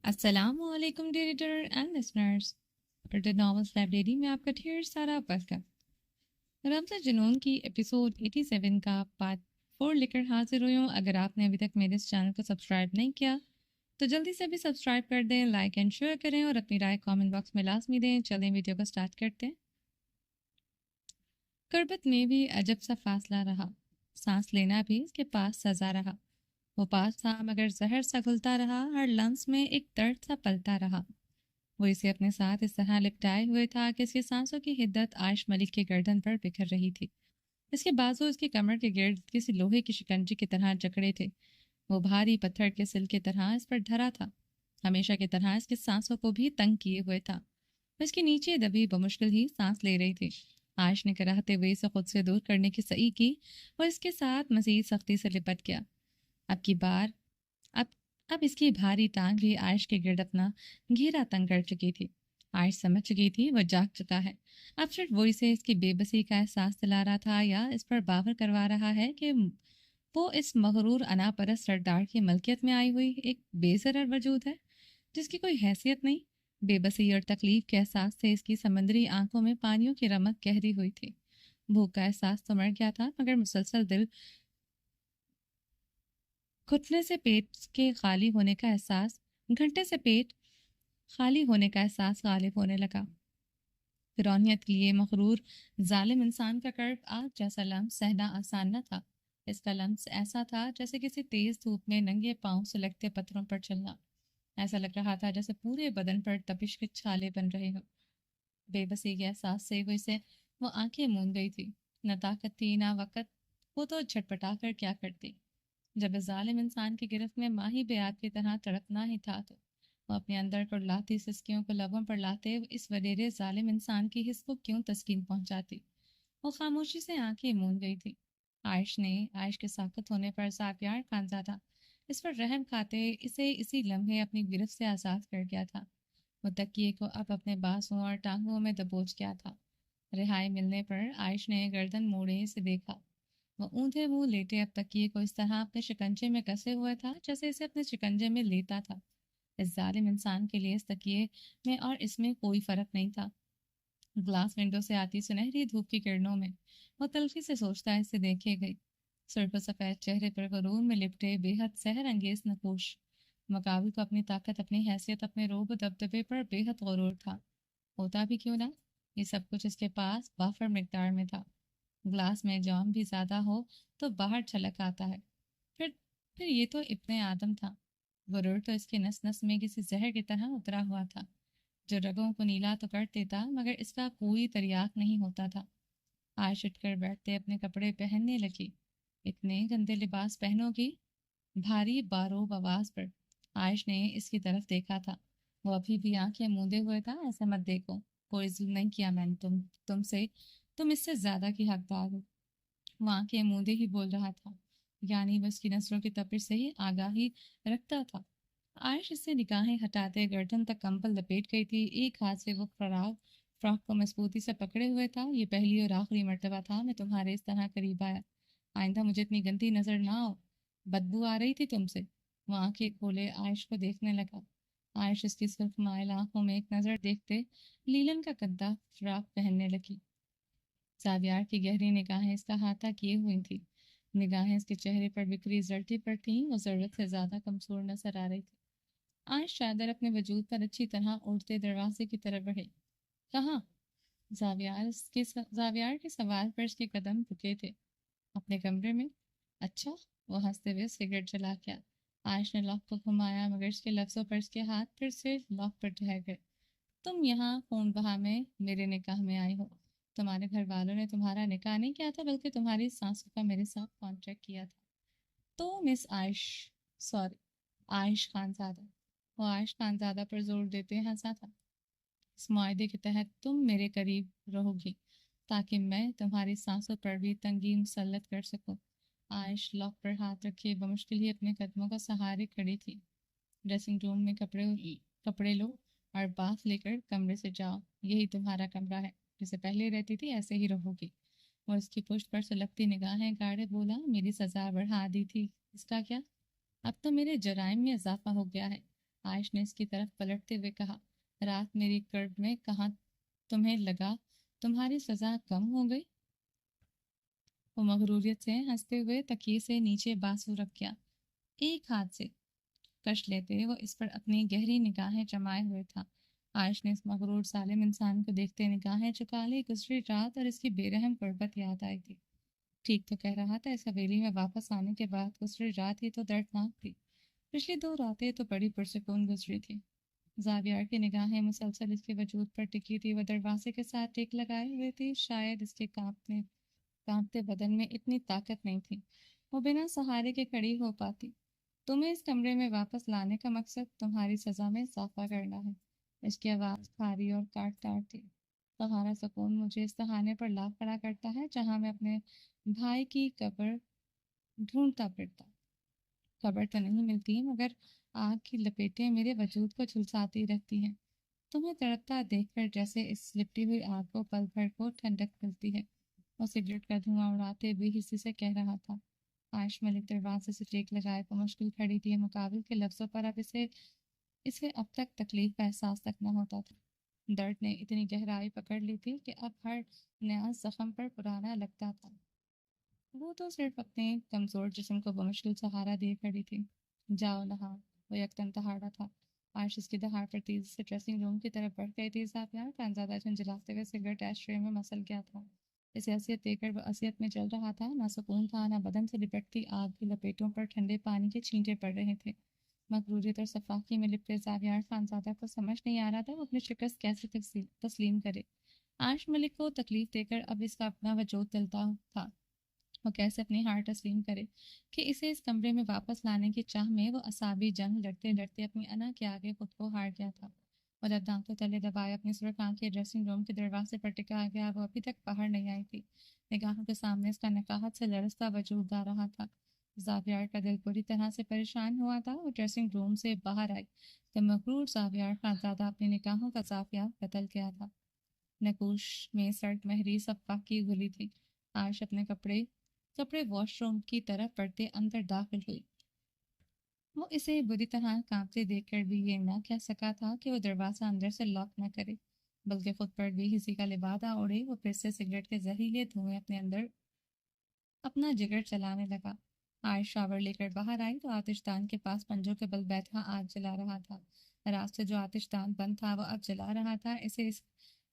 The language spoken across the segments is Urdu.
السلام علیکم dear reader and listeners, reader novels library میں آپ کا ڈھیر سارا ویلکم۔ رمز جنون کی ایپیسوڈ 87 کا پارٹ 4 لے کر حاضر ہوئی ہوں۔ اگر آپ نے ابھی تک میرے اس چینل کو سبسکرائب نہیں کیا تو جلدی سے بھی سبسکرائب کر دیں، لائک اینڈ شیئر کریں اور اپنی رائے کامنٹ باکس میں لازمی دیں۔ چلیں ویڈیو کو سٹارٹ کرتے ہیں۔ کربت میں بھی عجب سا فاصلہ رہا، سانس لینا بھی اس کے پاس سزا رہا۔ وہ پاس تھا مگر زہر سا گھلتا رہا، ہر لمس میں ایک درد سا پلتا رہا۔ وہ اسے اپنے ساتھ اس طرح لپٹائے ہوئے تھا کہ اس کی سانسوں کی حدت عائش ملک کے گردن پر بکھر رہی تھی۔ اس کے بازو اس کی کمر کے گرد کسی لوہے کی شکنجی کی طرح جکڑے تھے۔ وہ بھاری پتھر کے سل کی طرح اس پر دھرا تھا، ہمیشہ کی طرح اس کی سانسوں کو بھی تنگ کیے ہوئے تھا۔ اس کے نیچے دبی بمشکل ہی سانس لے رہی تھی۔ عائش نے کراہتے ہوئے اسے خود سے دور کرنے کی سعی کی۔ وہ اس کے ساتھ مزید سختی سے لپٹ گیا۔ اب اس کی بھاری ٹانگ بھی عائش کے گرد اپنا گھیرا تنگ کر چکی تھی۔ عائش سمجھ چکی تھی وہ جاگ چکا ہے۔ اب صرف وہ اسے اس کی بے بسی کا احساس دلا رہا تھا یا اس پر باور کروا رہا ہے کہ وہ اس مغرور انا پرست سردار کی ملکیت میں آئی ہوئی ایک بے ضرر وجود ہے جس کی کوئی حیثیت نہیں۔ بے بسی اور تکلیف کے احساس سے اس کی سمندری آنکھوں میں پانیوں کی رمق گہری ہوئی تھی۔ بھوک کا احساس تو مر گیا تھا مگر مسلسل دل گھٹنے سے پیٹ کے خالی ہونے کا احساس گھنٹے سے پیٹ خالی ہونے کا احساس غالب ہونے لگا۔ فرعونیت کے لیے مغرور ظالم انسان کا کرب آگ جیسا لمس سہنا آسان نہ تھا۔ اس کا لمس ایسا تھا جیسے کسی تیز دھوپ میں ننگے پاؤں سلگتے پتھروں پر چلنا۔ ایسا لگ رہا تھا جیسے پورے بدن پر تپش کے چھالے بن رہے ہوں۔ بے بسی کے احساس سے وہ آنکھیں موند گئی تھی۔ نہ طاقت تھی نہ وقت، وہ تو جھٹپٹا کر کیا کرتی۔ جب اس ظالم انسان کی گرفت میں ماہی بیات کی طرح تڑپنا ہی تھا تو وہ اپنے اندر پر لاتی سسکیوں کو لبوں پر لاتے اس وڈیرے ظالم انسان کی حس کو کیوں تسکین پہنچاتی۔ وہ خاموشی سے آنکھیں موند گئی تھی۔ عائش کے ساکت ہونے پر زاویار خانزادہ اس پر رحم کھاتے اسے اسی لمحے اپنی گرفت سے آزاد کر گیا تھا۔ وہ تکیے کو اب اپنے بازوں اور ٹانگوں میں دبوچ گیا تھا۔ رہائی ملنے پر عائش نے گردن موڑے اسے دیکھا۔ وہ اونھے منہ لیٹے اب تکیے کو اس طرح اپنے شکنجے میں کسے ہوئے تھا جیسے اسے اپنے شکنجے میں لیتا تھا۔ اس ظالم انسان کے لیے اس تکیے میں اور اس میں کوئی فرق نہیں تھا۔ گلاس ونڈو سے آتی سنہری دھوپ کی کرنوں میں وہ تلخی سے سوچتا اسے دیکھے گئی۔ سرخ و سفید چہرے پر غرور میں لپٹے بے حد سحر انگیز نقوش۔ مقابل کو اپنی طاقت، اپنی حیثیت، اپنے روب و دبدبے پر بے حد غرور تھا۔ ہوتا بھی کیوں نہ، یہ سب کچھ اس کے پاس وافر مقدار میں تھا۔ گلاس میں جام بھی زیادہ ہو تو باہر چھلک آتا ہے۔ پھر یہ تو ابن آدم تھا۔ غرور تو اس کے نس نس میں کسی زہر کی طرح اترا ہوا تھا جو رگوں کو نیلا تو کر دیتا مگر اس کا کوئی تریاق نہیں ہوتا تھا۔ عائش اٹھ کر بیٹھتے اپنے کپڑے پہننے لگی۔ اتنے گندے لباس پہنو گی؟ بھاری باروب آواز پر عائش نے اس کی طرف دیکھا تھا۔ وہ ابھی بھی آنکھیں موندے ہوئے تھا۔ ایسے مت دیکھو، کوئی ظلم نہیں کیا میں نے تم سے، تم اس سے زیادہ کی حقدار ہو۔ وہ آنکھیں موندے ہی بول رہا تھا، یعنی وہ اس کی نظروں کی تپش سے ہی آگاہی رکھتا تھا۔ عائش اس سے نگاہیں ہٹاتے گردن تک کمبل لپیٹ گئی تھی۔ ایک ہاتھ سے وہ فراق کو مضبوطی سے پکڑے ہوئے تھا۔ یہ پہلی اور آخری مرتبہ تھا میں تمہارے اس طرح قریب آیا۔ آئندہ مجھے اتنی گندی نظر نہ آؤ، بدبو آ رہی تھی تم سے۔ وہ آنکھیں کھولے عائش کو دیکھنے لگا۔ عائش اس کی صرف مائل آنکھوں میں ایک نظر دیکھتے لیلن کا گدا فراق پہننے لگی۔ زاویار کی گہری نگاہیں اس کا احاطہ کیے ہوئی تھیں۔ نگاہیں اس کے چہرے پر بکھری زردی پر تھیں۔ وہ ضرورت سے زیادہ کمزور نظر آ رہی تھی۔ عائش چادر اپنے وجود پر اچھی طرح اڑتے دروازے کی طرف بڑھے۔ کہاں؟ زاویار کے سوال پر اس کے قدم رکے تھے۔ اپنے کمرے میں۔ اچھا، وہ ہنستے ہوئے سگریٹ جلا گیا۔ عائش نے لاک کو گھمایا مگر اس کے لفظوں پر اس کے ہاتھ پھر سے لاک پر ٹھہر گئے۔ تم یہاں خون بہا میں میرے نکاح میں آئی ہو۔ تمہارے گھر والوں نے تمہارا نکاح نہیں کیا تھا بلکہ تمہاری سانسوں کا میرے ساتھ کانٹریکٹ کیا تھا۔ تو مس عائش خانزادہ، وہ عائش خانزادہ پر زور دیتے ہنسا تھا۔ اس معاہدے کے تحت تم میرے قریب رہو گی تاکہ میں تمہاری سانسوں پر بھی تنگی مسلط کر سکوں۔ عائش لاک پر ہاتھ رکھے بمشکل ہی اپنے قدموں کا سہارے کھڑی تھی۔ ڈریسنگ روم میں کپڑے لو اور باتھ لے کر کمرے سے جاؤ۔ یہی تمہارا کمرہ ہے، جیسے پہلے رہتی تھی ایسے ہی رہو گی۔ وہ اس کی پشت پر سلگتی نگاہیں گاڑے بولا، میری سزا بڑھا دی تھی، اس کا کیا؟ اب تو میرے جرائم میں اضافہ ہو گیا ہے۔ عائش نے اس کی طرف پلٹتے ہوئے کہا، رات میری کرب میں کہاں تمہیں لگا تمہاری سزا کم ہو گئی؟ وہ مغروریت سے ہنستے ہوئے تکیے سے نیچے بازو رکھ گیا۔ ایک ہاتھ سے کش لیتے وہ اس پر اپنی گہری نگاہیں جمائے ہوئے تھا۔ عائش نے اس مغرور ظالم انسان کو دیکھتے نگاہیں چکا لی۔ گزری رات اور اس کی بے رحم قربت یاد آئی تھی۔ ٹھیک تو کہہ رہا تھا، اس حویلی میں واپس آنے کے بعد گزری رات ہی تو دردناک تھی۔ پچھلی 2 راتیں تو بڑی پرسکون گزری تھی۔ زاویار کی نگاہیں مسلسل اس کے وجود پر ٹکی تھی۔ وہ دروازے کے ساتھ ٹیک لگائے ہوئے تھی۔ شاید اس کے کانپتے بدن میں اتنی طاقت نہیں تھی وہ بنا سہارے کے کھڑی ہو پاتی۔ تمہیں اس کمرے میں واپس لانے کا مقصد تمہاری سزا میں اضافہ کرنا ہے۔ اس کی آواز کھاری اور کاٹدار تھی۔ تمہارا سکون مجھے اس تہانے پر لا کھڑا کرتا ہے جہاں میں اپنے بھائی کی قبر ڈھونڈتا پھرتا۔ قبر تو نہیں ملتی مگر آگ کی لپیٹیں میرے وجود کو جھلساتی رہتی ہیں، تمہیں تڑپتا دیکھ کر جیسے اس لپٹی ہوئی آگ کو پل بھر کو ٹھنڈک ملتی ہے۔ وہ سگریٹ کا دھواں اڑاتے بے حسی سے کہہ رہا تھا۔ عائش ملک دروازے سے ٹیک لگائے کو مشکل کھڑی تھی۔ مقابل کے لفظوں پر اب اسے اب تک تکلیف کا احساس تک نہ ہوتا تھا۔ درد نے اتنی گہرائی پکڑ لی تھی کہ اب ہر نیا زخم پر پرانا لگتا تھا۔ وہ تو صرف اپنے کمزور جسم کو بمشکل سہارا دیے کھڑی تھی۔ جاؤ نہاؤ، وہ یکدم دہاڑا تھا۔ عائش اس کی دہاڑ پر تیزی سے ڈریسنگ روم کی طرف بڑھ گئی تھی۔ زاویار خانزادہ جھنجھلاتے ہوئے سگریٹ ایش ٹرے میں مسل گیا تھا۔ اسے اذیت دے کر وہ اذیت میں چل رہا تھا۔ نہ سکون تھا، نہ بدن سے لپٹتی آگ کی لپیٹوں پر ٹھنڈے پانی کے چھینٹے پڑ رہے تھے۔ مغروریت اور صفاقی میں لپٹے زاویار خانزادہ کو سمجھ نہیں آ رہا تھا وہ اپنی شکست کیسے تسلیم کرے۔ عائش ملک کو تکلیف دے کر اب اس کا اپنا وجود تلتا تھا۔ وہ کیسے اپنی ہار تسلیم کرے کہ اسے اس کمرے میں واپس لانے کی چاہ میں وہ اعصابی جنگ لڑتے لڑتے اپنی انا کے آگے خود کو ہار گیا تھا۔ وہ جب دانتوں تلے دبائے اپنی سرخ آنکھیں ڈریسنگ روم کے دروازے پر ٹکا گیا، وہ ابھی تک باہر نہیں آئی تھی۔ نگاہوں کے سامنے اس کا نقاہت سے لرزتا وجود آ رہا تھا۔ زاویار کا دل بری طرح سے پریشان ہوا تھا۔ وہ ڈریسنگ روم سے باہر آئی تو مغرور زاویار خانزادہ اپنی نگاہوں کا زاویہ بدل گیا تھا۔ نقوش میں سرد مہری صفاقی گھلی تھی۔ عائش اپنے کپڑے واش روم کی طرف بڑھتے اندر داخل ہوئی۔ وہ اسے بری طرح کانپتے دیکھ کر بھی یہ نہ کہہ سکا تھا کہ وہ دروازہ اندر سے لاک نہ کرے، بلکہ خود پر بھی ہسی کا لبادہ اوڑھے وہ پھر سے سگریٹ کے زہریلے دھوئیں اپنے اندر اپنا جگر چلانے لگا۔ عائش شاور لے کر باہر آئی تو آتش دان کے پاس پنجوں کے بل بیٹھا آگ جلا رہا تھا۔ رات سے جو آتش دان بند تھا وہ اب جلا رہا تھا۔ اسے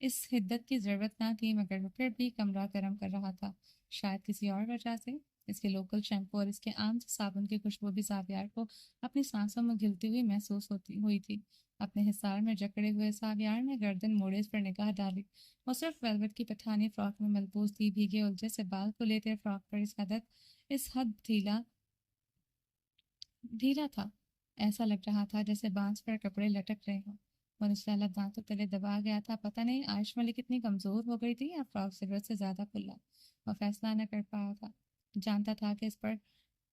اس حدت کی ضرورت نہ تھی مگر وہ پھر بھی کمرہ گرم کر رہا تھا، شاید کسی اور وجہ سے۔ اس کے لوکل شیمپو اور اس کے عام سے صابن کی خوشبو بھی زاویار کو اپنی سانسوں میں گھلتی ہوئی محسوس ہوئی تھی۔ اپنے حصار میں جکڑے ہوئے زاویار نے گردن موڑے اس پر نگاہ ڈالی۔ وہ صرف ویلوٹ کی پٹھانی فراک میں ملبوس تھی۔ بھیگے الجھے سے بال کھلے فراک پر اس حد ڈھیلا تھا، ایسا لگ رہا تھا جیسے بانس پر کپڑے لٹک رہے ہوں۔ وہ نچلا لب دانتوں تلے دبا گیا تھا۔ پتہ نہیں عائش ملک کتنی کمزور ہو گئی تھی یا فراک ضرورت سے زیادہ کھلا۔ وہ فیصلہ نہ کر پایا تھا۔ جانتا تھا کہ اس پر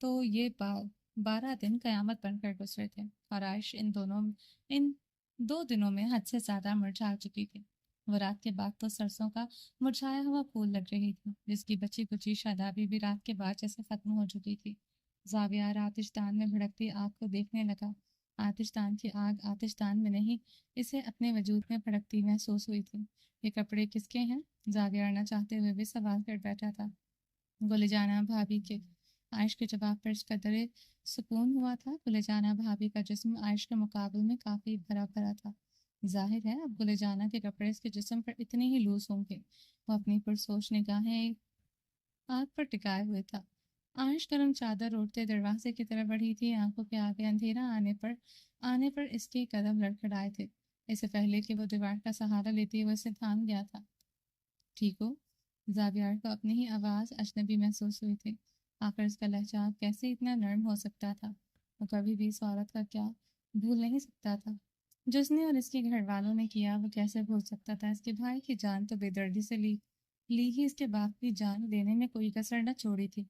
تو یہ 12 دن قیامت بن کر گزرے تھے اور عائش ان 2 دنوں میں حد سے زیادہ مرجھا چکی تھی۔ وہ رات کے بعد تو سرسوں کا مرجھایا ہوا پھول لگ رہی تھی جس کی بچی کچی شادابی بھی رات کے بعد جیسے ختم ہو چکی تھی۔ زاویار آتش دان میں بھڑکتی آگ کو دیکھنے لگا۔ آتش دان کی آگ آتش دان میں نہیں، اسے اپنے وجود میں بھڑکتی محسوس ہوئی تھی۔ یہ کپڑے کس کے ہیں؟ زاویار نہ چاہتے ہوئے بھی سوال کر بیٹھا تھا۔ گل جانا بھابھی کے۔ عائش کے جواب پر اس قدر سکون ہوا تھا۔ گل جانا بھابھی کا جسم عائش کے مقابل میں کافی بھرا بھرا تھا۔ ظاہر ہے اب گل جانا کے کپڑے اس کے جسم پر اتنے ہی لوز ہوں گے۔ وہ اپنی پرسوچ نگاہیں آگ پر ٹکائے ہوئے تھا۔ عائش گرم چادر اوڑھتے دروازے کی طرف بڑھی تھی۔ آنکھوں کے آگے اندھیرا آنے پر اس کے قدم لڑکھڑائے تھے۔ اس سے پہلے کہ وہ دیوار کا سہارا لیتی وہ اسے تھام گیا تھا۔ ٹھیک ہو؟ زاویار کو اپنی ہی آواز اجنبی محسوس ہوئی تھی۔ آخر اس کا لہجہ کیسے اتنا نرم ہو سکتا تھا؟ وہ کبھی بھی اس عورت کا کیا بھول نہیں سکتا تھا جو اس نے اور اس کے گھر والوں نے کیا۔ وہ کیسے بھول سکتا تھا؟ اس کے بھائی کی جان تو بے دردی سے لی ہی اس کے باپ کی جان لینے میں کوئی کسر نہ چھوڑی تھی۔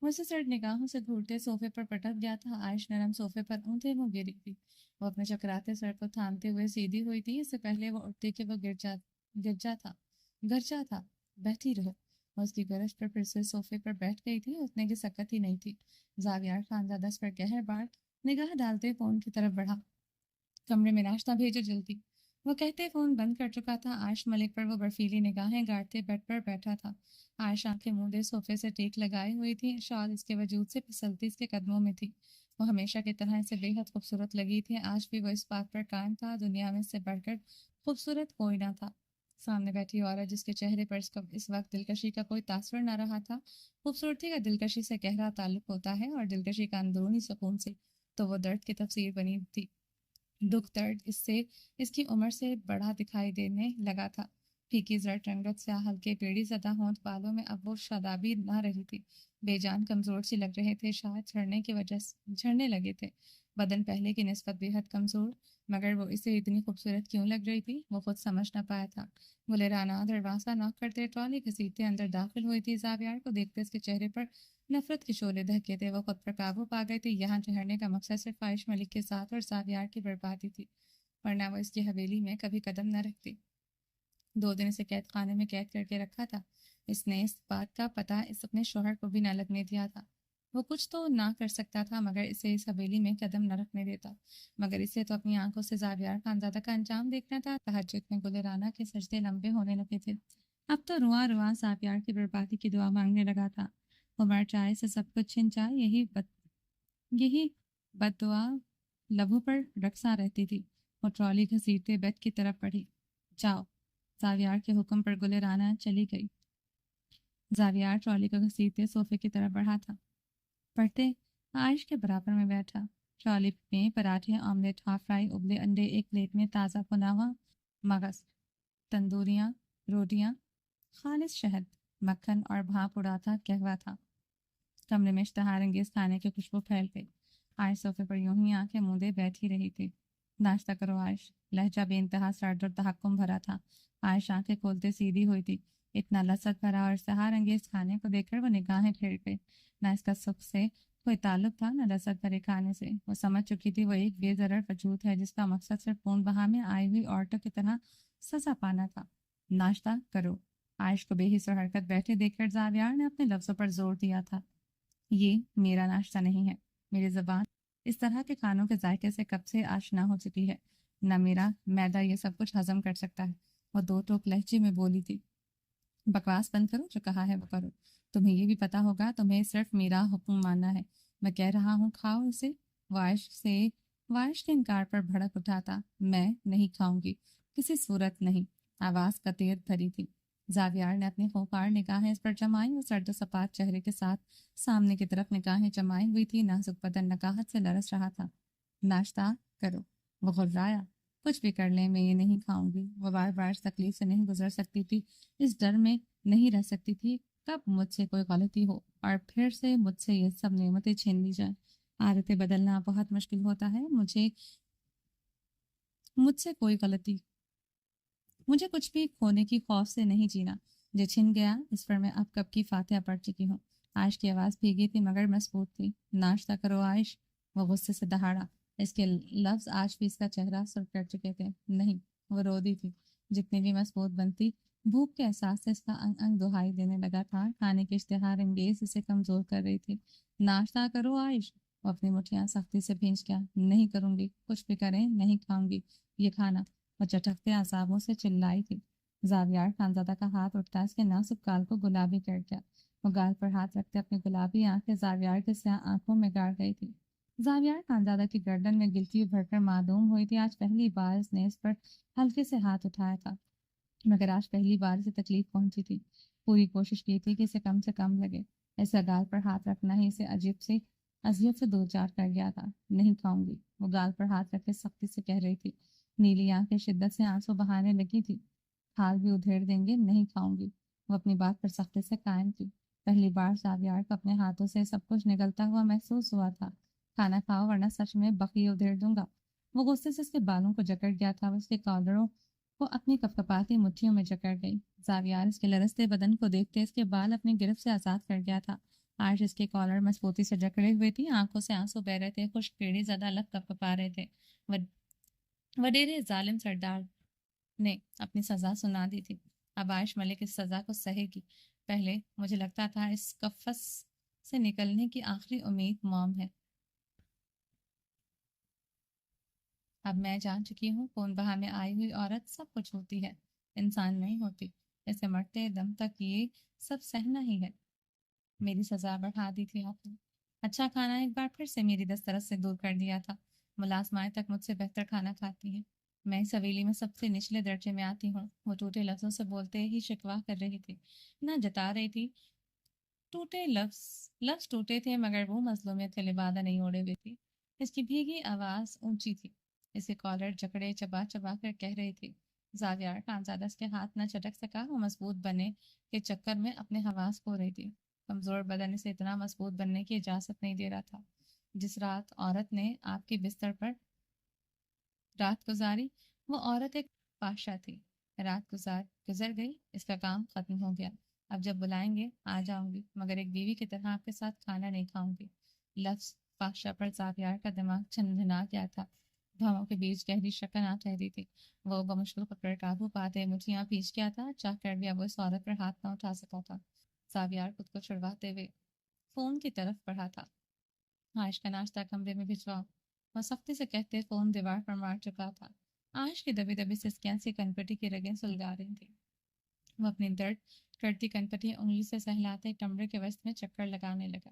وہ اسے سرد نگاہوں سے گھورتے صوفے پر پٹک گیا تھا۔ عائش نرم صوفے پر اونھے منہ گری تھی۔ وہ اپنے چکراتے سر کو تھامتے ہوئے سیدھی ہوئی تھی۔ اس سے پہلے وہ اٹھتے کہ وہ گرجا تھا۔ بیٹھی رہو۔ وہ اس کی گرج پر پھر سے صوفے پر بیٹھ گئی تھی۔ اٹھنے کی سکت ہی نہیں تھی۔ زاویار خانزادہ اس پر گہر بار نگاہ ڈالتے فون کی طرف بڑھا۔ کمرے میں ناشتہ بھیجو جلدی۔ وہ کہتے فون بند کر چکا تھا۔ عائش ملک پر وہ برفیلی نگاہیں گاڑتے بیڈ پر بیٹھا تھا۔ عائش آنکھیں مودے صوفے سے ٹیک لگائے ہوئی تھی، شال اس کے وجود سے پھسلتی اس کے قدموں میں تھی۔ وہ ہمیشہ کی طرح اسے بے حد خوبصورت لگی تھی۔ آج بھی وہ اس بات پر قائم تھا، دنیا میں اس سے بڑھ کر خوبصورت کوئی نہ تھا۔ سامنے بیٹھی عورت جس کے چہرے پر اس وقت دلکشی کا کوئی تاثر نہ رہا تھا۔ خوبصورتی کا دلکشی سے گہرا تعلق ہوتا ہے، اور دلکشی کا اندرونی سکون سے، تو وہ درد کی تفسیر بنی تھی۔ دکھ درد اس کی عمر سے بڑا دکھائی دینے لگا تھا۔ پھیکی زرد رنگت سے ہلکے بیڑی زدہ ہونٹ بالوں میں اب وہ شادابی نہ رہی تھی، بے جان کمزور سی لگ رہے تھے، شاید جھڑنے کی وجہ سے جھڑنے لگے تھے۔ بدن پہلے کی نسبت بے حد کمزور، مگر وہ اسے اتنی خوبصورت کیوں لگ رہی تھی وہ خود سمجھ نہ پایا تھا۔ گلے رانا دروازہ ناک کرتے ٹرالی گھسیٹتے اندر داخل ہوئی تھی۔ زاویار کو دیکھتے اس کے چہرے پر نفرت کے شعلے دہکے تھے۔ وہ خود پر قابو پا گئے تھے۔ یہاں ٹھہرنے کا مقصد صرف عائش ملک کے ساتھ اور زاویار کی بربادی تھی، ورنہ وہ اس کی حویلی میں کبھی قدم نہ رکھتی۔ 2 دن اسے قید خانے میں قید کر کے رکھا تھا۔ اس نے اس بات کا پتہ اس اپنے شوہر کو بھی نہ لگنے دیا تھا۔ وہ کچھ تو نہ کر سکتا تھا مگر اسے اس حویلی میں قدم نہ رکھنے دیتا، مگر اسے تو اپنی آنکھوں سے زاویار خانزادہ کا انجام دیکھنا تھا۔ تہجد میں گل رانا کے سجدے لمبے ہونے لگے تھے۔ اب تو رواں رواں زاویار کی بربادی کی دعا مانگنے لگا تھا۔ وہ مر جائے، سے سب کچھ چھن جائے، یہی بد دعا لبوں پر رقصاں رہتی تھی۔ وہ ٹرالی گھسیٹتے بیڈ کی طرف بڑھی۔ جاؤ، زاویار کے حکم پر گل رانا چلی گئی۔ زاویار ٹرالی کو گھسیٹتے صوفے کی طرف بڑھا تھا، پڑھتے عائش کے برابر میں بیٹھا۔ ٹرالی میں پراٹھے، آملیٹ، ہاف فرائی، ابلے انڈے، ایک پلیٹ میں تازہ بنا ہوا مغز، تندوریاں، روٹیاں، خالص شہد، مکھن اور بھاپ اڑاتا قہوہ تھا۔ کمرے میں اشتہار انگیز کھانے کی خوشبو پھیل گئی۔ عائش صوفے پر یوں ہی آنکھیں موندے بیٹھی رہی تھی۔ ناشتہ کرو عائش، لہجہ بے انتہا سرد اور تحکم بھرا تھا۔ عائش آنکھیں کھولتے سیدھی ہوئی تھی۔ اتنا لذت بھرا اور اشتہار انگیز کھانے کو دیکھ کر وہ نگاہیں پھیر گئی۔ نہ اس کا سکھ سے کوئی تعلق تھا، نہ لذت بھرے کھانے سے۔ وہ سمجھ چکی تھی وہ ایک بے ضرر وجود ہے جس کا مقصد صرف خون بہا میں آئی ہوئی عورتوں کی طرح سزا پانا تھا۔ ناشتہ کرو۔ عائش کو بے حس و حرکت بیٹھے دیکھ کر زاویار نے اپنے لفظوں پر زور دیا تھا۔ یہ میرا ناشتہ نہیں ہے۔ میری زبان اس طرح کے کھانوں کے ذائقے سے کب سے آشنا ہو چکی ہے۔ نہ میرا معدہ یہ سب کچھ ہضم کر سکتا ہے۔ وہ 2 ٹوک لہجے میں بولی تھی۔ بکواس بند کرو، جو کہا ہے وہ کرو۔ تمہیں یہ بھی پتا ہوگا تمہیں صرف میرا حکم ماننا ہے۔ میں کہہ رہا ہوں کھاؤ اسے۔ وائش کے انکار پر بھڑک اٹھا تھا۔ میں نہیں کھاؤں گی، کسی صورت نہیں۔ آواز قطعیت بھری تھی۔ زاویار نے اپنی خوفار نگاہیں اس پر جمائیں۔ وہ سرد و سپاٹ چہرے کے ساتھ سامنے کی طرف نگاہیں جمائے ہوئی تھی، نازک بدن نکاہت سے لرز رہا تھا۔ ناشتہ کرو۔ وہ غرایا۔ کچھ بھی کر لیں، میں یہ نہیں کھاؤں گی۔ وہ بار بار اس تکلیف سے نہیں گزر سکتی تھی، اس ڈر میں نہیں رہ سکتی تھی کب مجھ سے کوئی غلطی ہو اور پھر سے مجھ سے یہ سب نعمتیں چھین لی جائیں۔ عادتیں بدلنا بہت مشکل ہوتا ہے۔ مجھ سے کوئی غلطی، مجھے کچھ بھی کھونے کی خوف سے نہیں جینا۔ جو چھن گیا اس پر میں اب کب کی فاتحہ پڑھ چکی ہوں۔ عائش کی آواز بھیگی تھی مگر مضبوط تھی۔ ناشتہ کرو عائش۔ وہ غصے سے دہاڑا۔ اس کے لفظ آج بھی اس کا چہرہ سرخ کر چکے تھے۔ نہیں، وہ رو دی تھی۔ جتنی بھی مضبوط بنتی، بھوک کے احساس سے اس کا انگ انگ دہائی دینے لگا تھا۔ کھانے کے اشتہار انگیز اسے کمزور کر رہی تھی۔ ناشتہ کرو عائش۔ وہ اپنی مٹھیاں سختی سے بھینچ گیا۔ نہیں کروں گی، کچھ بھی کریں نہیں کھاؤں گی یہ کھانا۔ وہ چٹکتے اعصابوں سے چلائی تھی۔ زاویار خانزادہ کا ہاتھ اٹھتا اس کے نازک گال کو گلابی کر گیا۔ وہ گال پر ہاتھ رکھتے اپنی گلابی آنکھیں زاویار کے سیاہ آنکھوں میں گاڑ گئی تھی۔ زاویار خانزادہ کی گردن میں گلٹی بھر کر معدوم ہوئی تھی۔ آج پہلی بار اس نے اس پر ہلکے سے ہاتھ اٹھایا تھا، مگر آج پہلی بار اسے تکلیف پہنچی تھی۔ پوری کوشش کی تھی کہ اسے کم سے کم لگے۔ ایسا گال پر ہاتھ رکھنا ہی اسے اذیت سے دو چار کر گیا تھا۔ نہیں کھاؤں گی، وہ گال پر ہاتھ رکھ کے سختی سے کہہ رہی تھی۔ نیلی آنکھیں شدت سے آنسو بہانے لگی تھی۔ کھال بھی ادھیڑ دیں گے، نہیں کھاؤں گی۔ وہ اپنی بات پر سختی سے قائم تھی۔ پہلی بار زاویار کو اپنے ہاتھوں سے سب کچھ نگلتا ہوا محسوس ہوا تھا۔ کھانا کھاؤ ورنہ سچ میں بقیہ ادھیڑ دوں گا۔ وہ غصے سے اس کے بالوں کو جکڑ گیا تھا۔ وہ اس کے کالروں کو اپنی کپکپاتی مٹھیوں میں جکڑ گئی۔ زاویار اس کے لرزتے بدن کو دیکھتے اس کے بال اپنی گرفت سے آزاد کر گیا تھا۔ آج اس کے کالر مضبوطی سے جکڑے ہوئے تھی، آنکھوں سے آنسو بہ رہے تھے، خشک پیڑی زدہ لب کپکپا رہے تھے۔ وڈیرے ظالم سردار نے اپنی سزا سنا دی تھی۔ اب عائش ملک اس سزا کو سہے گی۔ پہلے مجھے لگتا تھا اس قفس سے نکلنے کی آخری امید موم ہے۔ اب میں جان چکی ہوں کون بہا میں آئی ہوئی عورت سب کچھ ہوتی ہے، انسان نہیں ہوتی۔ اسے مرتے دم تک یہ سب سہنا ہی ہے۔ میری سزا بڑھا دی تھی آپ نے۔ اچھا کھانا ایک بار پھر سے میری دسترس سے دور کر دیا تھا۔ ملازمائیں تک مجھ سے بہتر کھانا کھاتی ہیں، میں اس حویلی میں سب سے نچلے درجے میں آتی ہوں۔ وہ ٹوٹے لفظوں سے بولتے ہی شکوا کر رہی تھی، نہ جتا رہی تھی۔ ٹوٹے لفظ ٹوٹے تھے مگر وہ مظلومیت کے لبادہ نہیں اوڑے ہوئے تھی۔ اس کی بھیگی آواز اونچی تھی، اسے کالر جکڑے چبا چبا کر کہہ رہی تھی۔ زاویار خانزادہ اس کے ہاتھ نہ چٹک سکا، وہ مضبوط بننے کے چکر میں اپنے حواس کھو رہی تھی۔ کمزور بدن اسے اتنا مضبوط بننے کی اجازت نہیں دے رہا تھا۔ جس رات عورت نے آپ کے بستر پر رات گزاری، وہ عورت ایک پاشا تھی۔ رات گزر گئی، اس کا کام ختم ہو گیا۔ اب جب بلائیں گے آ جاؤں گی، مگر ایک بیوی کی طرح آپ کے ساتھ کھانا نہیں کھاؤں گی۔ لفظ پاشا پر زاویار کا دماغ چھنجھنا گیا تھا، بھووں کے بیچ گہری شکن آ ٹھہری تھی۔ وہ بمشکل پکڑ قابو پاتے مٹھیاں پیچ گیا تھا، چاہ کر بھی اب وہ اس عورت پر ہاتھ نہ اٹھا سکا تھا۔ زاویار خود کو چھڑواتے ہوئے فون کی طرف بڑھا تھا۔ آج کا ناشتہ کمرے میں بھجواؤ، وہ سختی سے کہتے فون دیوار پر مار چکا تھا۔ آج کی دبی دبی سسکیاں سی کنپٹی کی رگیں سلگا رہی تھی۔ وہ اپنی درد کرتی کنپٹی انگلی سے سہلاتے کمرے کے وسط میں چکر لگانے لگا۔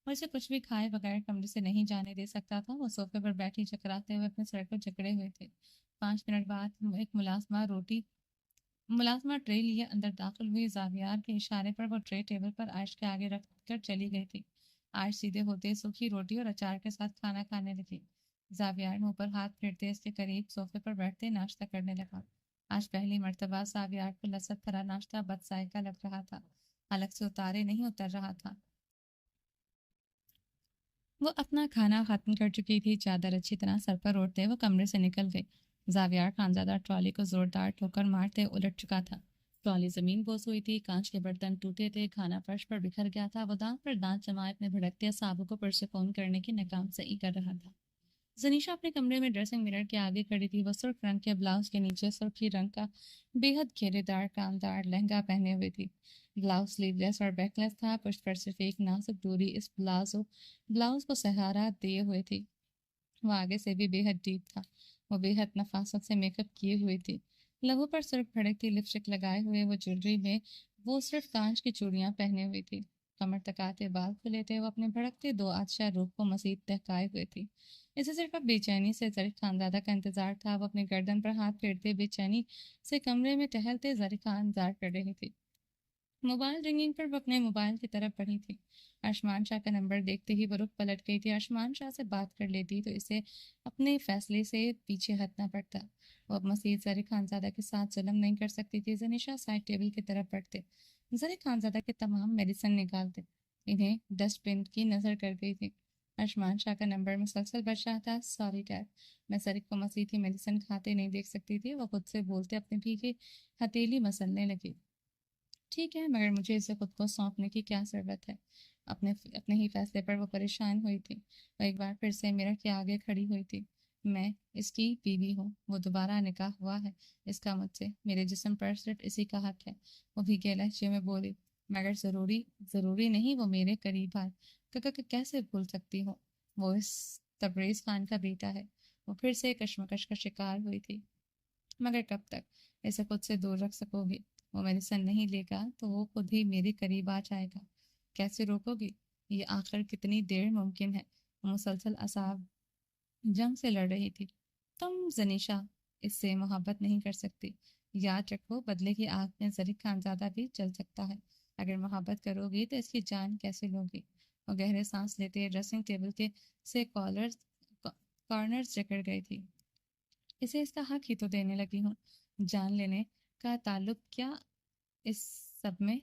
وہ اسے کچھ بھی کھائے بغیر کمرے سے نہیں جانے دے سکتا تھا۔ وہ صوفے پر بیٹھی چکراتے ہوئے اپنے سر کو جکڑے ہوئے تھے۔ 5 منٹ بعد ایک ملازمہ ٹرے لیے اندر داخل ہوئی۔ زاویار کے اشارے پر وہ ٹرے ٹیبل پر عائش کے آگے رکھ کر چلی گئی تھی۔ عائش سیدھے ہوتے سوکھی روٹی اور اچار کے ساتھ کھانا کھانے لگی۔ زاویار منہ پر ہاتھ پھیرتے اس کے قریب صوفے پر بیٹھتے ناشتہ کرنے لگا۔ آج پہلی مرتبہ زاویار کو لذت بھرا ناشتہ بد ذائقہ لگ رہا تھا، حلق سے اتارے نہیں اتر رہا تھا۔ وہ اپنا کھانا ختم کر چکی تھی، چادر اچھی طرح سر پر اوڑھتے وہ کمرے سے نکل گئی۔ زاویار خانزادہ ٹرالی کو زوردار ٹھوکر مارتے الٹ چکا تھا۔ ٹرالی زمین بوس ہوئی تھی، کانچ کے برتن ٹوٹے تھے، کھانا فرش پر بکھر گیا تھا۔ وہ دانت پر دانت جمائے اپنے بھڑکتے اعصابوں کو پرسکون کرنے کی ناکام سعی کر رہا تھا۔ زنیشا اپنے کمرے میں ڈریسنگ مرر کے آگے کھڑی تھی۔ وہ سرخ رنگ کے بلاؤز کے نیچے سرخی رنگ کا بے حد گھیرے دار کامدار لہنگا پہنے ہوئی تھی۔ بلاؤز سلیو لیس اور بیک لیس تھا، پشت پر صرف ایک نازک ڈوری اس بلاؤز کو سہارا دیے ہوئے تھی۔ وہ آگے سے بھی بے حد ڈیپ تھا۔ وہ بے حد نفاست سے میک اپ کیے ہوئی تھی، لہو پر سرخ بھڑکتی لپسٹک لگائے ہوئے۔ وہ جویلری میں وہ صرف کانچ کی چوڑیاں پہنے ہوئی تھی، کمر تک آتے بال کھلے تھے۔ وہ اپنے بھڑکتے 2 آتشہ روپ کو مزید بہکائے ہوئے تھی۔ اسے صرف اب بے چینی سے ظریف خانزادہ کا انتظار تھا۔ وہ اپنی گردن پر ہاتھ پھیرتے بے چینی سے کمرے میں ٹہلتے ظریف کا انتظار کر رہی تھی۔ موبائل رنگنگ پر وہ اپنے موبائل کی طرف بڑھی تھی۔ ارشمان شاہ کا نمبر دیکھتے ہی وہ رخ پلٹ گئی تھی۔ ارشمان شاہ سے بات کر لیتی تو اسے اپنے فیصلے سے پیچھے ہٹنا پڑتا۔ وہ اب مزید ظریف خانزادہ کے ساتھ ظلم نہیں کر سکتی تھی۔ زنیشا سائڈ ٹیبل کی طرف بڑھتے ظریف خانزادہ کے تمام میڈیسن نکالتے انہیں ڈسٹ بن کی نظر کر گئی تھی۔ ارشمان شاہ کا نمبر مسلسل بج رہا تھا۔ سوری ڈیڈ، میں ظریف کو مزید ہی میڈیسن کھاتے نہیں دیکھ سکتی تھی۔ وہ خود سے بولتے اپنے بھیگے ہتھیلی مسلنے لگی۔ ٹھیک ہے، مگر مجھے اسے خود کو سونپنے کی کیا ضرورت ہے؟ اپنے ہی فیصلے پر وہ پریشان ہوئی تھی۔ وہ ایک بار پھر سے مرر کے آگے کھڑی ہوئی تھی۔ میں اس کی بیوی ہوں، وہ دوبارہ نکاح ہوا ہے، اس کا مجھ سے، میرے جسم پر صرف اسی کا حق ہے۔ وہ بھیگے لہجے میں بولی، مگر ضروری نہیں وہ میرے قریب آئے۔ کیسے بھول سکتی ہوں، وہ اس تبریز خان کا بیٹا ہے۔ وہ پھر سے کشمکش کا شکار ہوئی تھی۔ مگر کب تک اسے خود سے دور رکھ سکو گی؟ وہ میڈیسن نہیں لے گا تو وہ خود ہی میرے قریب آ جائے گا۔ کیسے روکو گی؟ یہ آخر کتنی دیر ممکن ہے؟ وہ مسلسل اعصاب جنگ سے لڑ رہی تھی۔ تم زنیشا اس سے محبت نہیں کر سکتی، یاد رکھو، بدلے کی آگ میں ظریف خانزادہ بھی جل سکتا ہے۔ اگر محبت کرو گی تو اس کی جان کیسے لوگی؟ وہ گہرے سانس لیتے ڈریسنگ ٹیبل کے سے کارنرز جکڑ گئی تھی۔ اسے اس کا حق ہی تو دینے لگی ہوں، جان لینے کا تعلق کیا اس سب میں؟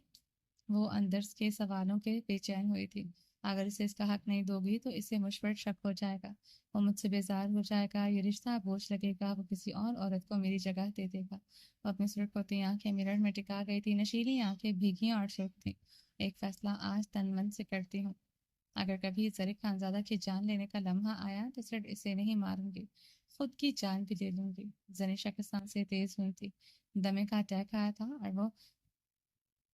وہ اندر کے سوالوں کے بے چین ہوئی تھی۔ اگر اسے اس کا حق نہیں دو گی تو اسے مجھ پر شک ہو جائے گا، وہ مجھ سے بیزار ہو جائے گا، یہ رشتہ بوجھ لگے گا، وہ کسی اور عورت کو میری جگہ دے دے گا۔ وہ اپنی سرخ ہوتی آنکھیں مرر میں ٹکا گئی تھی، نشیلی آنکھیں بھیگی اور سرخ تھیں۔ ایک فیصلہ آج تن من سے کرتی ہوں، اگر کبھی ظریف خانزادہ کی جان لینے کا لمحہ آیا تو صرف اسے نہیں ماروں گی، خود کی جان بھی لے لوں گی۔ زنیشا کی سانسیں تیز ہوئی تھی، دمے کا اٹیک آیا تھا اور وہ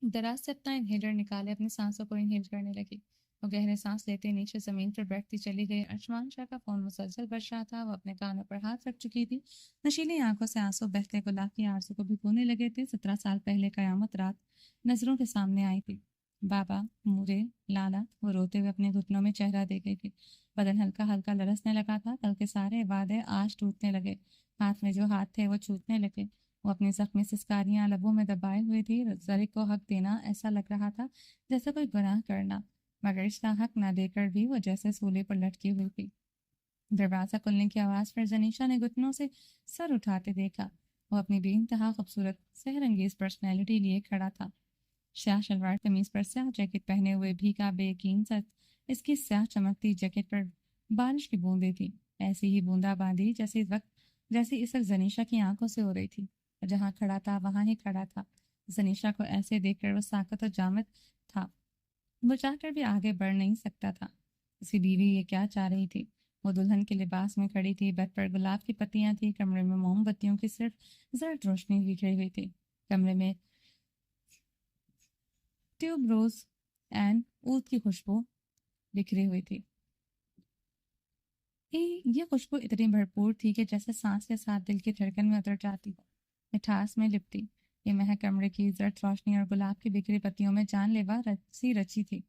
دراز سے اپنا انہیلر نکالے اپنی سانسوں کو انہیل کرنے لگی۔ وہ گہرے سانس لیتے نیچے زمین پر بیٹھتی چلی گئی۔ ارجمان شاہ کا فون مسلسل بج رہا تھا۔ وہ اپنے کانوں پر ہاتھ رکھ چکی تھی۔ نشیلی آنکھوں سے آنسو بہتے گلاب کی آرزو کو بھگونے لگے تھے۔ 17 سال پہلے قیامت رات نظروں کے سامنے آئی تھی۔ بابا، مورے، لالا، وہ روتے ہوئے اپنے گھٹنوں میں چہرہ دے گئی تھی۔ بدن ہلکا ہلکا لرزنے لگا تھا۔ کل کے سارے وعدے آج ٹوٹنے لگے۔ ہاتھ میں جو ہاتھ تھے وہ چھوٹنے لگے۔ وہ اپنی زخمی سسکاریاں لبوں میں دبائے ہوئے تھی۔ زرق کو حق دینا ایسا لگ رہا تھا جیسے کوئی گناہ کرنا، مگر اس کا حق نہ دے کر بھی وہ جیسے سولے پر لٹکی ہوئی تھی۔ دروازہ کھلنے کی آواز پر زنیشا نے گھٹنوں سے سر اٹھاتے دیکھا۔ وہ اپنی بے انتہا خوبصورت سحر انگیز پرسنالٹی لیے کھڑا تھا۔ سیاہ شلوار قمیض پر سیاہ جیکٹ پہنے ہوئے بھیگا بے یقین سر، اس کی سیاہ چمکتی جیکٹ پر بارش کی بوندیں تھیں، ایسی ہی بوندا باندی جیسی اس وقت زنیشا کی آنکھوں سے ہو رہی تھی۔ جہاں کھڑا تھا وہاں ہی کھڑا تھا۔ زنیشا کو ایسے دیکھ کر وہ ساکت و جامد تھا۔ وہ چاہ کر بھی آگے بڑھ نہیں سکتا تھا۔ اس کی بیوی یہ کیا چاہ رہی تھی؟ وہ دلہن کے لباس میں کھڑی تھی، بیڈ پر گلاب کی پتیاں تھیں، کمرے میں موم بتیوں کی صرف زرد روشنی بکھری ہوئی تھی۔ کمرے میں ٹیوب روز اینڈ اود کی خوشبو بکھری ہوئی تھی۔ یہ خوشبو اتنی بھرپور تھی کہ جیسے سانس کے ساتھ دل کی دھڑکن میں اتر جاتی ہو، مٹھاس میں لپٹی۔ یہ مہک کمرے کی زرد روشنی اور گلاب کی بکھری پتیوں میں جان لیوا رچی تھی۔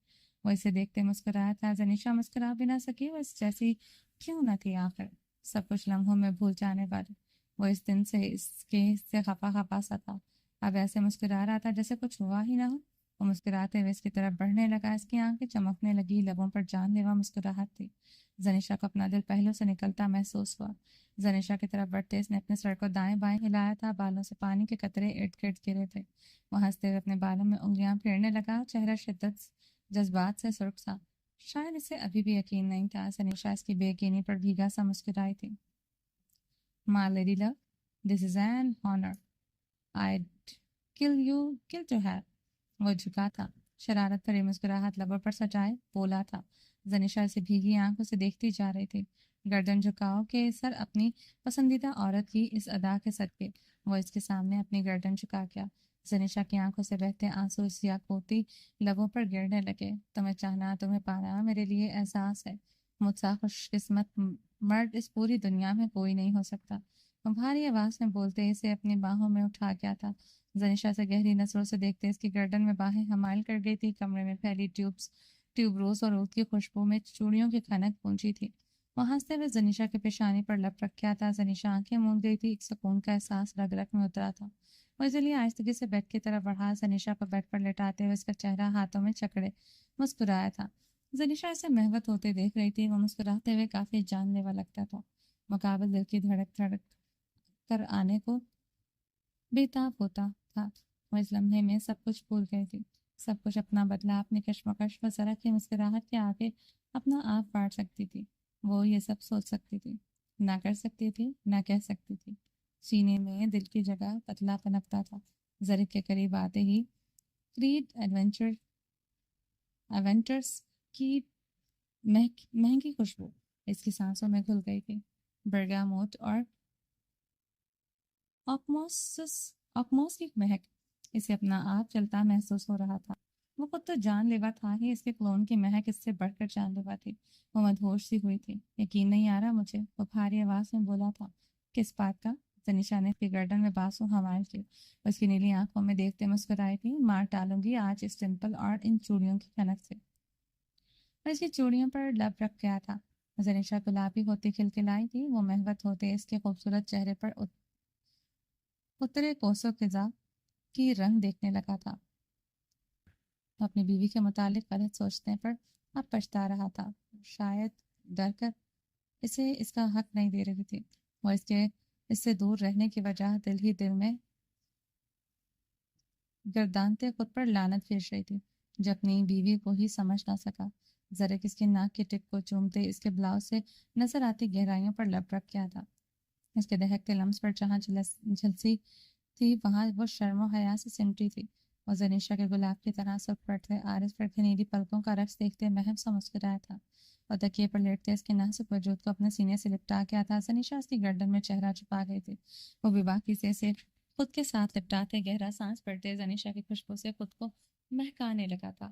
وہ اسے دیکھتے مسکرایا تھا۔ زنیشا مسکرا بھی نہ سکی، وہ اس جیسی کیوں نہ تھی آخر، سب کچھ لمحوں میں بھول جانے والی۔ وہ اس دن سے خفا خفا سا تھا، اب ایسے مسکرا رہا تھا جیسے کچھ ہوا ہی نہ ہو۔ وہ مسکراتے ہوئے اس کی طرف بڑھنے لگا، اس کی آنکھیں چمکنے لگی، لبوں پر جان لیوا مسکراہٹ تھی۔ زنیشا کو اپنا دل پہلوں سے نکلتا محسوس ہوا۔ زنیشا کی طرف بڑھتے اس نے اپنے سر کو دائیں بائیں ہلایا تھا، بالوں سے پانی کے قطرے ارد گرد گرے تھے۔ وہ ہنستے ہوئے اپنے بالوں میں انگلیاں پھیرنے لگا، چہرہ شدت جذبات سے سرخ سا۔ شاید اسے ابھی بھی یقین نہیں تھا۔ زنیشا اس کی بے یقینی پر بھیگا سا مسکرائی تھی۔ My lady love, this is an honor. I'd kill to have. وہ جھکا تھا، شرارت بھری مسکراہٹ لبوں پر سجائے بولا تھا۔ زنیشا اسے بھیگی آنکھوں سے دیکھتی جا رہی تھی۔ گردن جھکاؤ کہ سر اپنی پسندیدہ عورت کی اس ادا کے صدقے وہ اس کے سامنے اپنی گردن جھکا گیا۔ زنیشا کی آنکھوں سے بہتے آنسو اس یاقوتی لبوں پر گرنے لگے۔ تمہیں چاہنا، تمہیں پانا میرے لیے احساس ہے۔ مجھ سا خوش قسمت مرد اس پوری دنیا میں کوئی نہیں ہو سکتا۔ وہ بھاری آواز میں بولتے اسے اپنی باہوں میں اٹھا گیا تھا۔ زنیشا سے گہری نظروں سے دیکھتے اس کی گردن میں باہیں حمائل کر گئی تھی۔ کمرے میں پھیلی ٹیوب روز اور عود کی خوشبو میں چوڑیوں کی کھنک پونچی تھی۔ وہ ہنستے ہوئے زنیشا کے پیشانی پر لپ رکھا تھا۔ زنیشا آنکھیں موند گئی تھی، ایک سکون کا احساس رگ رگ میں اترا تھا۔ وہ اس لیے آہستگی سے بیڈ کی طرف بڑھا، زنیشا کو بیڈ پر لٹاتے ہوئے اس کا چہرہ ہاتھوں میں چکڑے مسکرایا تھا۔ زنیشا اسے محوت ہوتے دیکھ رہی تھی۔ وہ مسکراتے ہوئے کافی جان لیوا لگتا تھا، مقابل دل کی دھڑک کر آنے کو بےتاب ہوتا تھا۔ وہ اس لمحے میں سب کچھ بھول گئی تھی، سب کچھ اپنا بدلا، اپنی کشمکش و ذرا کی مسکراہٹ کے آگے اپنا آپ بانٹ سکتی تھی۔ وہ یہ سب سوچ سکتی تھی، نہ کر سکتی تھی، نہ کہہ سکتی تھی۔ سینے میں دل کی جگہ پتلا پنپتا تھا۔ زرق کے قریب آتے ہی کریڈ ایونٹرز کی مہنگی خوشبو اس کی سانسوں میں گھل گئی تھی۔ برگاموٹ اور آکموس کی مہک اسے اپنا آپ چلتا محسوس ہو رہا تھا۔ وہ خود تو جان لیوا تھا ہی، اس کے کلون کی مہک اس سے بڑھ کر جان لیوا تھی۔ وہ مدہوش سی ہوئی تھی۔ یقین نہیں آ رہا مجھے، وہ بھاری آواز میں بولا تھا۔ کس بات کا؟ زنیشا نے اپنی گردن میں بازو حمائل کی، اس کی نیلی آنکھوں میں دیکھتے مسکرائی تھی۔ مار ڈالوں گی آج اس ڈمپل اور ان چوڑیوں کی کھنک سے۔ اور اس کی چوڑیوں پر لب رکھ گیا تھا۔ زنیشا گلابی ہوتی کھلکھلائی تھی۔ وہ محوت ہوتے اس کے خوبصورت چہرے پر اترے کوسوں خزاں کی رنگ دیکھنے لگا تھا۔ وہ اپنی بیوی کے متعلق غلط سوچنے پر اب پچھتا رہا تھا۔ شاید ڈر کر اسے اس کا حق نہیں دے رہی تھی۔ وہ اس سے دور رہنے کی وجہ دل ہی دل میں گردانتے خود پر لعنت بھیج رہی تھی، جو اپنی بیوی کو ہی سمجھ نہ سکا۔ زرق اس کی ناک کے ٹپ کو چومتے اس کے بلاؤز سے نظر آتی گہرائیوں پر لب رکھ کیا تھا۔ اس کے دہکتے لمس پر جہاں جھلسی تھی وہاں وہ شرم و حیا سے سمٹی تھی۔ وہ زنیشا کے گلاب کی طرح سب پڑتے عارض پر گھنیلی پلکوں کا رقص دیکھتے محب سا مسکرایا تھا، اور تکیے پر لیٹتے اس کے نازک وجود کو اپنے سینے سے لپٹا گیا تھا۔ زنیشا اس کی گردن میں چہرہ چھپا گئی تھی۔ وہ بھی باقی سے اسے خود کے ساتھ لپٹاتے گہرا سانس پڑتے زنیشا کی خوشبو سے خود کو مہکانے لگا تھا۔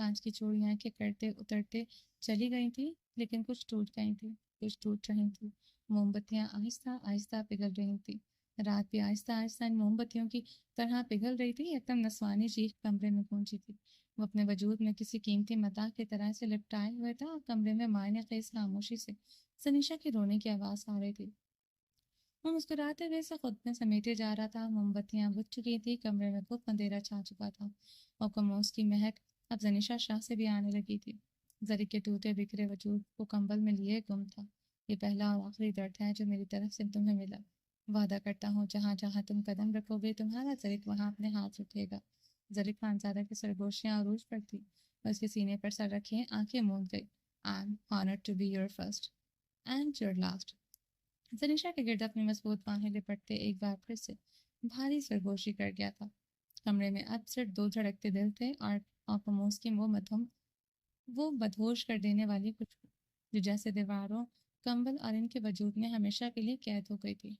کانچ کی چوڑیاں کے کرتے اترتے چلی گئی تھی، لیکن کچھ ٹوٹ گئی تھی، کچھ ٹوٹ رہی تھی۔ موم بتیاں آہستہ آہستہ پگھل رہی تھی۔ رات بھی آہستہ آہستہ ان موم بتیوں کی طرح پگھل رہی تھی۔ ایک دم نسوانی چیخ کمرے میں پہنچی تھی۔ وہ اپنے وجود میں کسی قیمتی متاع کی طرح سے لپٹائے ہوئے تھا، اور کمرے میں معنی خیز خاموشی سے سنیشا کی رونے کی آواز آ رہی تھی۔ وہ مسکراتے ہوئے اسے خود میں سمیٹے جا رہا تھا۔ موم بتیاں بجھ چکی تھی، کمرے میں خوب اندھیرا چھا چکا تھا، اور کموس کی مہک اب زنیشا شاہ سے بھی آنے لگی تھی۔ زری کے ٹوٹے بکھرے وجود کو کمبل میں لیے گم تھا۔ یہ پہلا اور آخری درد ہے جو میری طرف سے تمہیں ملا۔ وعدہ کرتا ہوں جہاں جہاں تم قدم رکھو گے تمہارا زرک وہاں اپنے ہاتھ رکھے گا۔ زرک خانزادہ کی سرگوشیاں عروج پر تھی، اور اس کے سینے پر سر رکھے آنکھیں موند گئی۔ I'm honored to be your first and your last۔ زنیشا کے گرد اپنی مضبوط باہیں لپٹتے ایک بار پھر سے بھاری سرگوشی کر گیا تھا۔ کمرے میں اب صرف دو دھڑکتے دل تھے، اور خاموش کی وہ بدہوش کر دینے والی خوشبو جو جیسے دیواروں، کمبل اور ان کے وجود میں ہمیشہ کے لیے قید ہو گئی تھی۔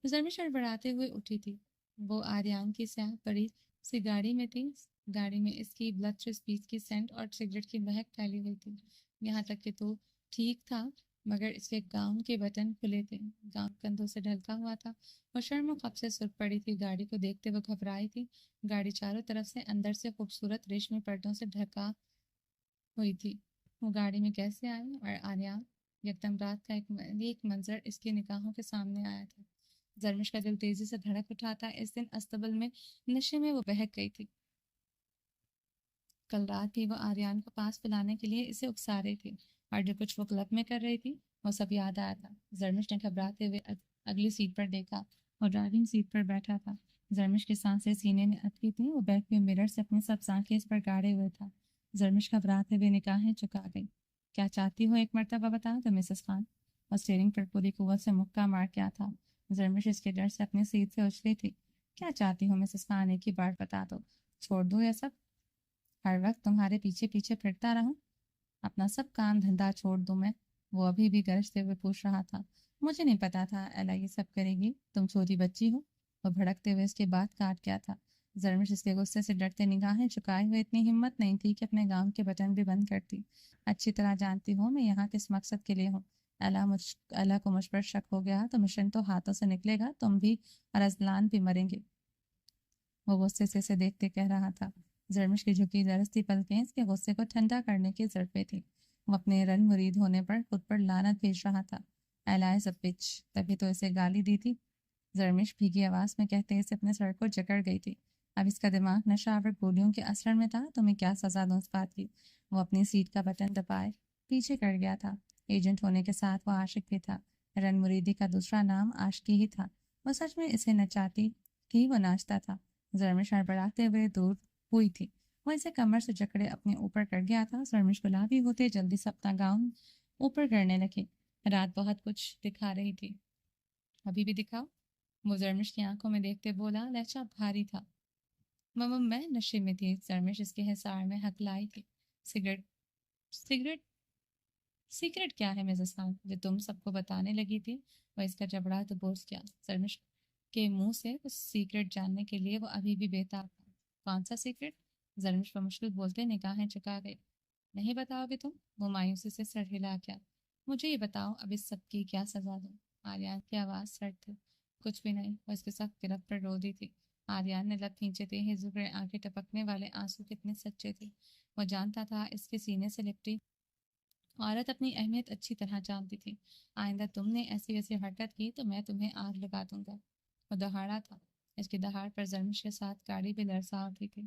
زرمش ہڑبڑاتے ہوئے اٹھی تھی۔ وہ آریان کی سیاہ بڑی سی گاڑی میں تھی۔ گاڑی میں اس کی بلچرس بیس کی سینٹ اور سگریٹ کی مہک پھیلی ہوئی تھی۔ یہاں تک کہ تو ٹھیک تھا، مگر اس کے گاؤن کے بٹن کھلے تھے، گاؤن کندھوں سے ڈھلکا ہوا تھا، اور شرم و خب سے سرخ پڑی تھی۔ گاڑی کو دیکھتے وہ گھبرائی تھی۔ گاڑی چاروں طرف سے اندر سے خوبصورت ریشمی پردوں سے ڈھکا ہوئی تھی۔ وہ گاڑی میں کیسے آئے؟ اور آریان؟ یکدم رات کا ایک منظر اس کی نگاہوں کے سامنے آیا تھا۔ زرمش کا دل تیزی سے دھڑک اٹھا تھا۔ اس دن استبل میں نشے میں وہ بہک گئی تھی۔ کل رات بھی وہ آریان کو پاس پلانے کے لیے اسے اکسا رہی تھی، اور جو کچھ وہ کلب میں کر رہی تھی وہ سب یاد آیا تھا۔ زرمش نے گھبراتے ہوئے اگلی سیٹ پر دیکھا۔ وہ ڈرائیونگ سیٹ پر بیٹھا تھا۔ زرمش کی سانسیں سینے میں اٹکی تھیں۔ وہ بیک ویو مرر سے اپنی سب آنکھیں اس پر گاڑے ہوئے تھا۔ زرمش گھبراتے ہوئے نگاہیں چکا گئی۔ کیا چاہتی ہو ایک مرتبہ بتا دو مسز خان؟ اور اسٹیئرنگ پر پوری قوت سے مکہ مار کیا تھا۔ زرمش اس کے ڈر سے اپنی سیٹ سے اچھلی تھی۔ کیا چاہتی ہو مسز خان؟ ایک ہی بار بتا دو۔ چھوڑ دو یہ سب؟ ہر وقت تمہارے پیچھے پیچھے پھرتا رہوں؟ اپنا سب کام دھندا چھوڑ دوں میں؟ وہ ابھی بھی گرجتے ہوئے پوچھ رہا تھا۔ مجھے نہیں پتا تھا ایلا یہ سب کرے گی، تم چھوٹی بچی ہو۔ وہ بھڑکتے ہوئے اس کے بات کاٹ گیا تھا۔ زرمش اس کے غصے سے ڈرتے نگاہیں چکائے ہوئے اتنی ہمت نہیں تھی کہ اپنے گاؤن کے بٹن بھی بند کرتی۔ اچھی طرح جانتی ہوں میں یہاں کس مقصد کے لیے ہوں۔ ایلا کو مجھ پر شک ہو گیا تو مشن تو ہاتھوں سے نکلے گا، تم بھی اور ازلان بھی مریں گے۔ وہ غصے سے اسے دیکھتے کہہ رہا تھا۔ زرمش کی جھکی درستی پلکیں اس کے غصے کو ٹھنڈا کرنے کی ضرورت تھی۔ وہ اپنے رن مرید ہونے پر خود پر لعنت بھیج رہا تھا۔ ایلا سب پچ، تبھی تو اسے گالی دی تھی۔ زرمش بھیگی آواز میں کہتے اسے اپنے سر کو جکڑ گئی تھی۔ اب اس کا دماغ نشہ آور گولیوں کے اثر میں تھا۔ تمہیں کیا سزا دوں اس بات کی؟ وہ اپنی سیٹ کا بٹن دبائے پیچھے کر گیا تھا۔ ایجنٹ ہونے کے ساتھ وہ عاشق بھی تھا۔ رن مریدی کا دوسرا نام عاشقی ہی تھا۔ وہ سچ میں اسے نچاتی تھی، وہ ناچتا تھا۔ زرمش ہڑبڑاتے ہوئے دور ہوئی تھی۔ وہ اسے کمر سے جکڑے اپنے اوپر کر گیا تھا۔ زرمش گلابی ہوتے جلدی سے اپنا گاؤن اوپر کرنے لگے۔ رات بہت کچھ دکھا رہی تھی۔ ابھی بھی دکھاؤ؟ وہ زرمش کی آنکھوں میں دیکھتے بولا۔ لہجہ بھاری تھا۔ میں نشے میں تھی۔ زرمش اس کے حصار میں ہکلائی تھی۔ سیکرٹ کیا ہے مسز خان جو تم سب کو بتانے لگی تھی؟ وہ اس کا جبڑا تو بوجھ گیا۔ زرمش کے منہ سے اس سیکرٹ جاننے کے لیے وہ ابھی بھی بےتاب تھا۔ کون سا سیکرٹ؟ زرمش پر مشکل بولتے نگاہیں چکا گئی۔ نہیں بتاؤ گے تم؟ وہ مایوسی سے سر ہلا گیا۔ مجھے یہ بتاؤ اب اس سب کی کیا سزا دوں؟ آریان کی آواز سرد تھی۔ کچھ بھی نہیں۔ وہ اس کے سخت گرفت پر رو دی تھی۔ آریان نے لب کھینچے تھے۔ ہی زبر آنکھیں ٹپکنے والے آنسو کتنے سچے تھے۔ وہ جانتا تھا اس کے سینے سے لپٹی عورت اپنی اہمیت اچھی طرح جانتی تھی۔ آئندہ تم نے ایسی ویسی حرکت کی تو میں تمہیں آگ لگا دوں گا۔ وہ دہاڑا تھا۔ اس کی دہاڑ پر زرمش کے ساتھ گاڑی بھی لرزا اٹھی تھی۔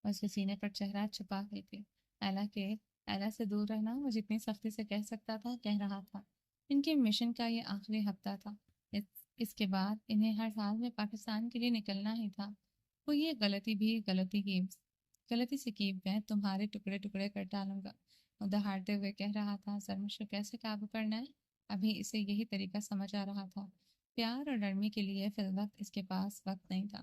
وہ اس کے سینے پر چہرہ چھپا گئی تھی۔ ایلا سے دور رہنا وہ جتنی سختی سے کہہ سکتا تھا کہہ رہا تھا۔ ان کے مشن کا یہ آخری ہفتہ تھا۔ اس کے بعد انہیں ہر حال میں پاکستان کے لیے نکلنا ہی تھا۔ وہ یہ غلطی سے کی میں تمہارے ٹکڑے ٹکڑے کر ڈالوں گا۔ وہ دہاڑتے ہوئے کہہ رہا تھا۔ زرمش کو کیسے قابو کرنا ہے؟ ابھی اسے یہی طریقہ سمجھ آ رہا تھا۔ پیار اور نرمی کے لیے فی الوقت اس کے پاس وقت نہیں تھا۔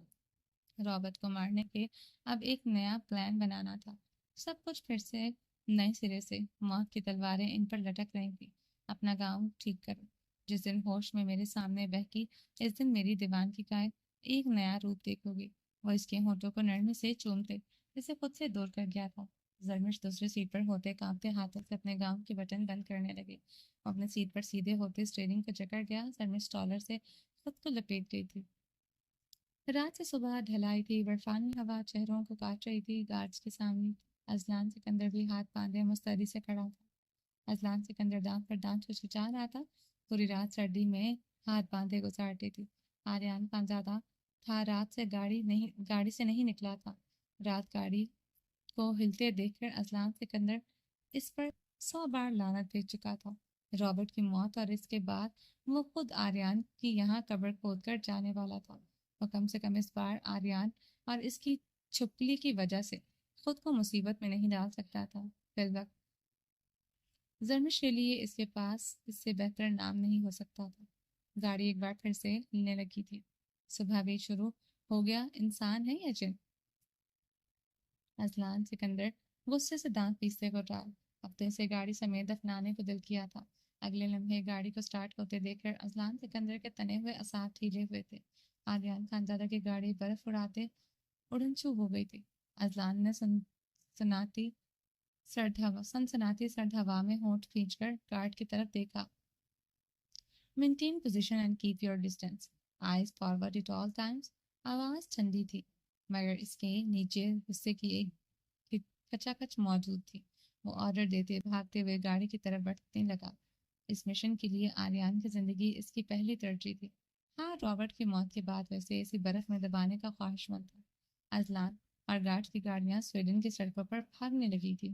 رابرٹ کو مارنے کے اب ایک نیا پلان بنانا تھا۔ سب کچھ پھر سے نئے سرے سے۔ موت کی تلواریں ان پر لٹک رہی تھیں۔ اپنا گاؤن ٹھیک کرو۔ جس دن ہوش میں میرے سامنے بہکی اس دن میری دیوانگی کا ایک نیا روپ دیکھو گی۔ وہ اس کے ہونٹوں کو نرمی سے چومتے اسے خود سے دور کر گیا تھا۔ زرمش دوسری سیٹ پر ہوتے کانپتے ہاتھوں سے اپنے گاؤن کے بٹن بند کرنے لگے۔ وہ اپنے سیٹ پر سیدھے ہوتے اسٹیئرنگ کو جکڑ گیا۔ زرمش ڈالر سے خود کو لپیٹ گئی تھی۔ رات سے صبح ڈھلائی تھی، برفانی ہوا چہروں کو کاٹ رہی تھی۔ گارڈز کے سامنے ازلان سکندر بھی ہاتھ باندھے مستعدی سے کھڑا تھا۔ ازلان سکندر دانت پر دانت چچا رہا تھا۔ پوری رات سردی میں ہاتھ باندھے گزارتی تھی۔ آریان خانزادہ تھا، رات سے گاڑی سے نہیں نکلا تھا۔ رات گاڑی کو ہلتے دیکھ کر ازلان سکندر اس پر 100 بار لعنت بھیج چکا تھا۔ رابرٹ کی موت اور اس کے بعد وہ خود آریان کی یہاں قبر کھود کر جانے والا تھا۔ وہ کم سے کم اس بار آریان اور اس کی چھپکلی کی وجہ سے خود کو مصیبت میں نہیں ڈال سکتا تھا۔ فی الوقت زرمش کے لیے اس کے پاس اس سے بہتر نام نہیں ہو سکتا تھا۔ گاڑی ایک بار پھر سے ہلنے لگی تھی۔ صبح بھی شروع ہو گیا، انسان ہے یا جن؟ ازلان سکندر غصے سے دانت پیستے کو ڈال۔ اب تو اسے گاڑی سمیت دفنانے کو دل کیا تھا۔ اگلے لمحے گاڑی کو سٹارٹ ہوتے دیکھ کر ازلان سکندر کے تنے ہوئے اعصاب ڈھیلے ہوئے تھے۔ آریان خانزادہ کی گاڑی برف اڑاتے اڑن چھو ہو گئی تھی۔ ازلان نے سنسناتی سرد ہوا میں ہونٹ کھینچ کر گارڈ کی طرف دیکھا۔ Maintain position and keep your distance, eyes forward at all times. آواز ٹھنڈی تھی مگر اس کے نیچے غصے کی ایک کچا کچ موجود تھی۔ وہ آرڈر دیتے بھاگتے ہوئے گاڑی کی طرف بڑھنے لگا۔ اس مشن کے لیے آریان کی زندگی اس کی پہلی ترجیح تھی۔ ہاں، رابرٹ کی موت کے بعد ویسے اسی برف میں دبانے کا خواہش مند تھا۔ ازلان اور گارڈ کی گاڑیاں سویڈن کی سڑکوں پر بھاگنے لگی تھی۔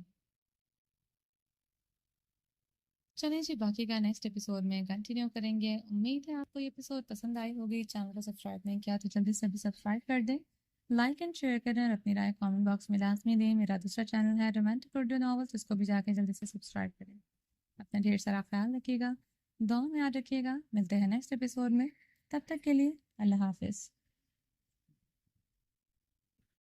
چلیں جی، باقی کا نیکسٹ ایپیسوڈ میں کنٹینیو کریں گے۔ امید ہے آپ کو یہ ایپیسوڈ پسند آئی ہوگی۔ چینل کو سبسکرائب نہیں کیا تو جلدی سے بھی سبسکرائب کر دیں، لائک اینڈ شیئر کریں اور اپنی رائے کامنٹ باکس میں لازمی دیں۔ میرا دوسرا چینل ہے رومانٹک اردو ناولس، اس کو بھی جا کے جلدی سے سبسکرائب کریں۔ اپنا ڈھیر سارا خیال رکھیے گا، دعاؤں میں یاد رکھیے گا۔ ملتے ہیں نیکسٹ ایپیسوڈ میں، تب تک کے لیے اللہ حافظ۔